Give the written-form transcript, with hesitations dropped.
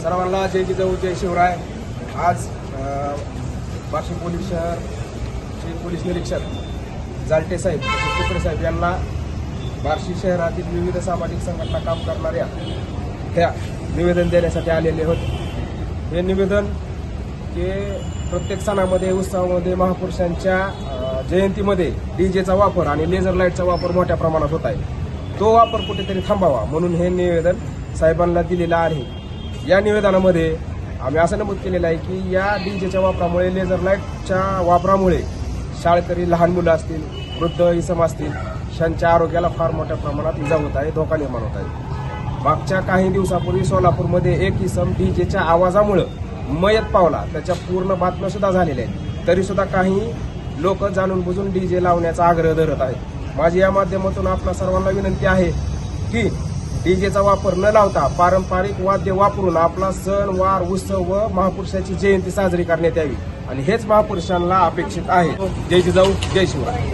सर्वांना जय जिजाऊ जय शिवराय। आज Barshi police शहरचे police निरीक्षक जालटे साहेब तुकडे साहेब यांना बार्शी शहरातील विविध सामाजिक संघटना काम करणाऱ्या त्या निवेदन देण्यासाठी आलेले होते। हे निवेदन हे प्रत्येक सणामध्ये उत्सवामध्ये महापुरुषांच्या जयंतीमध्ये डीजेचा वापर आणि लेझर लाईटचा वापर मोठ्या प्रमाणात होत आहे। तो वापर कुठेतरी थांबावा म्हणून हे निवेदन साहेबांना दिलेलं आहे। या निवेदनामध्ये आम्ही असं नमूद केलेलं आहे की या डीजेच्या वापरामुळे लेझर लाईटच्या वापरामुळे शाळकरी लहान मुलं असतील वृद्ध इसम असतील त्यांच्या आरोग्याला फार मोठ्या प्रमाणात इजा होत आहे, धोका निर्माण होत आहे। मागच्या काही दिवसापूर्वी सोलापूरमध्ये एक इसम डीजेच्या आवाजामुळे मयत पावला, त्याच्या पूर्ण बातम्या सुद्धा झालेल्या आहेत। तरी सुद्धा काही लोक जाणून बुजून डीजे लावण्याचा आग्रह धरत आहेत। माझी या माध्यमातून आपल्या सर्वांना विनंती आहे की डीजेचा वापर न लावता पारंपरिक वाद्य वापरून आपला सण वार उत्सव व महापुरुषाची जयंती साजरी करण्यात यावी आणि हेच महापुरुषांना अपेक्षित आहे। जय जिजाऊ जय शिवराय।